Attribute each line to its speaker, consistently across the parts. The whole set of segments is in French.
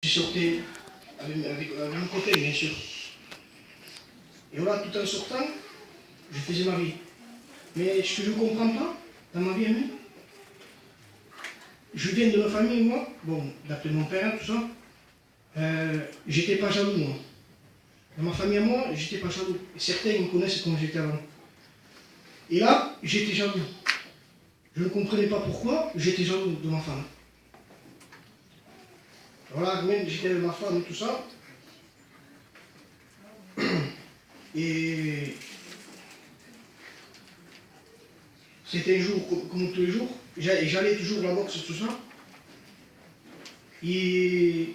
Speaker 1: Je sortais avec mon copain, bien sûr. Et voilà, tout en sortant, je faisais ma vie. Mais ce que je ne comprends pas, dans ma vie même, je viens de ma famille, moi, bon, d'après mon père, tout ça, j'étais pas jaloux, moi. Dans ma famille à moi, j'étais pas jaloux. Et certains me connaissent comme j'étais avant. Et là, j'étais jaloux. Je ne comprenais pas pourquoi j'étais jaloux de ma femme. Voilà, même j'étais avec ma femme et tout ça. Et c'était un jour comme tous les jours. J'allais toujours à la boxe et tout ça. Et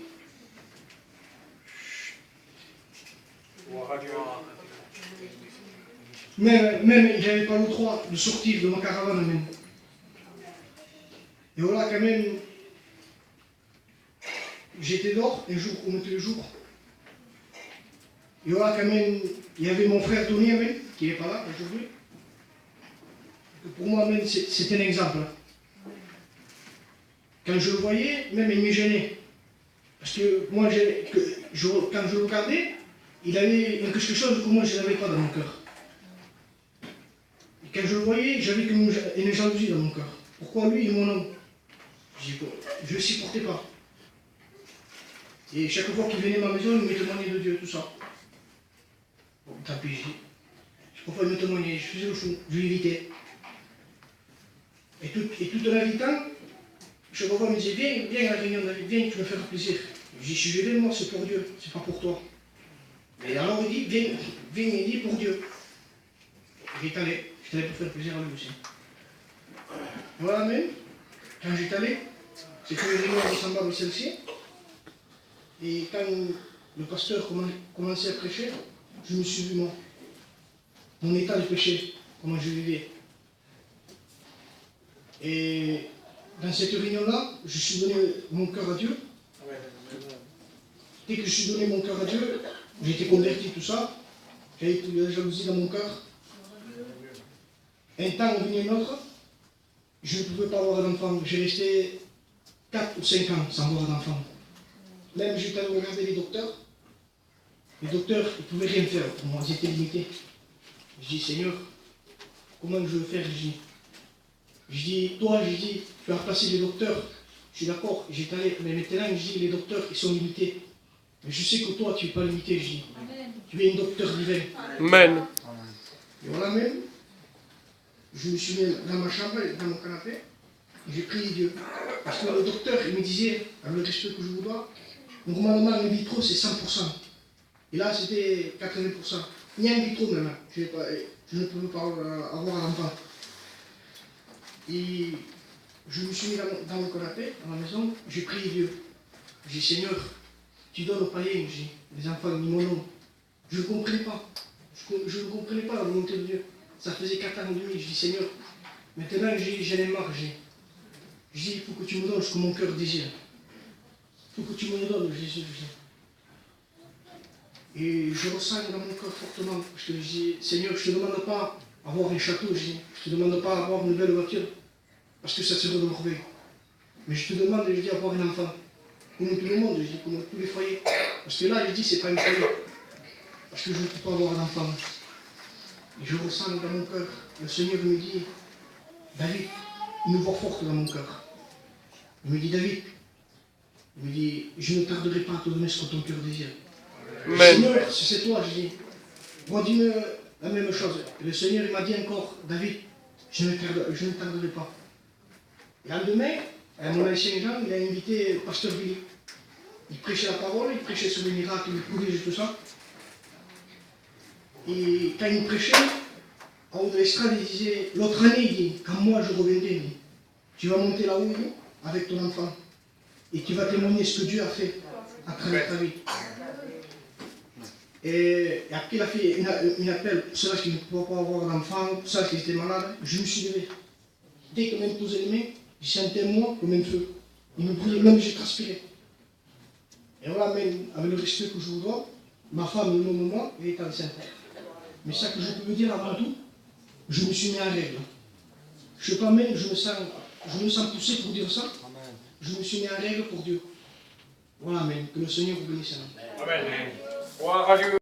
Speaker 1: même j'avais pas le droit de sortir de ma caravane même. Et voilà, quand même, j'étais dehors un jour comme tous les jours. Et voilà, quand même, il y avait mon frère Tony même, qui n'est pas là aujourd'hui. Pour moi même, c'est un exemple. Quand je le voyais, même il me gênait. Parce que moi, quand je le regardais, il avait quelque chose que moi je n'avais pas dans mon cœur. Et quand je le voyais, j'avais une jalousie dans mon cœur. Pourquoi lui et mon homme? Je ne supportais pas. Et chaque fois qu'il venait à ma maison, il me témoignait de Dieu, tout ça. Bon, tant pis, chaque fois il me témoignait, je faisais le fou, je l'évitais. Et tout en l'invitant, chaque fois il me disait, viens à la réunion David, viens, tu vas faire plaisir. Je dis, si je vais, moi, c'est pour Dieu, c'est pas pour toi. Mais alors il dit, viens, il dit, pour Dieu. J'étais allé pour faire plaisir à lui aussi. Et voilà même, quand j'étais allé, c'était une réunion semblable à celle-ci. Et quand le pasteur commençait à prêcher, je me suis vu, moi, mon état de péché, comment je vivais. Et dans cette réunion-là, je suis donné mon cœur à Dieu. Dès que je suis donné mon cœur à Dieu, j'ai été converti, tout ça. J'avais toute la jalousie dans mon cœur. Un temps, on venait un autre, je ne pouvais pas avoir d'enfant. J'ai resté 4 ou 5 ans sans avoir d'enfant. Même j'étais allé regarder les docteurs. Les docteurs, ils ne pouvaient rien faire pour moi, ils étaient limités. Je dis, Seigneur, comment je veux faire? Je dis, toi, tu vas remplacer les docteurs. Je suis d'accord, j'étais allé, mais maintenant, je dis, les docteurs, ils sont limités. Mais je sais que toi, tu n'es pas limité, je dis. Tu es un docteur divin.
Speaker 2: Amen.
Speaker 1: Et voilà même, je me suis mis dans ma chambre, dans mon canapé, et j'ai prié Dieu. Parce que le docteur, il me disait, avec le respect que je vous dois, normalement, in vitro, c'est 100%. Et là, c'était 80%. Il y a un vitro maintenant. Je ne pouvais pas avoir un enfant. Et je me suis mis dans mon canapé, dans la maison, j'ai prié Dieu. J'ai dit, Seigneur, tu donnes aux païens, les enfants, ni mon nom. Je ne comprenais pas. Je ne comprenais pas la volonté de Dieu. Ça faisait 4 ans et demi. Je dis, Seigneur, maintenant j'en ai marre. Je dis, il faut que tu me donnes ce que mon cœur désire. Il faut que tu me le donnes, Jésus. Et je ressens dans mon cœur fortement. Parce que je dis, Seigneur, je ne te demande pas d'avoir un château. Je ne te demande pas d'avoir une belle voiture. Parce que ça serait de l'orgueil. Mais je te demande, je dis, d'avoir un enfant. Comme tout le monde, je dis, comme tous les foyers. Parce que là, je dis, c'est pas un foyer. Parce que je ne peux pas avoir d'enfant. Et je ressens dans mon cœur, le Seigneur me dit, David, une voix forte dans mon cœur. Il me dit, David, il me dit, je ne tarderai pas à te donner ce que ton cœur désire.
Speaker 2: Amen.
Speaker 1: Seigneur, si c'est toi, je dis, moi dis-moi la même chose. Et le Seigneur il m'a dit encore, David, je ne tarderai pas. Et le lendemain, à mon ancien Jean, il a invité le pasteur Billy. Il prêchait la parole, il prêchait sur les miracles, les prodiges et tout ça. Et quand il prêchait, en haut de l'estrade, il disait, l'autre année, il dit, quand moi je reviendrai, il dit, tu vas monter là-haut, il dit, avec ton enfant. Et tu vas témoigner ce que Dieu a fait à travers ta vie. Et après, il a fait une appel pour ceux qui ne pouvaient pas avoir d'enfant, pour ceux qui étaient malades. Je me suis levé. Dès que même posé les mains, je sentais moi comme un feu. Il me brûlait, même j'ai transpiré. Et voilà, même avec le respect que je vous dois, ma femme, le nom de moi, elle est enceinte. Mais ça que je peux vous dire avant tout, je me suis mis en règle. Je ne sais pas même, je me sens poussé pour dire ça. Je me suis mis en règle pour Dieu. Voilà, amen. Que le Seigneur vous bénisse.
Speaker 3: Amen.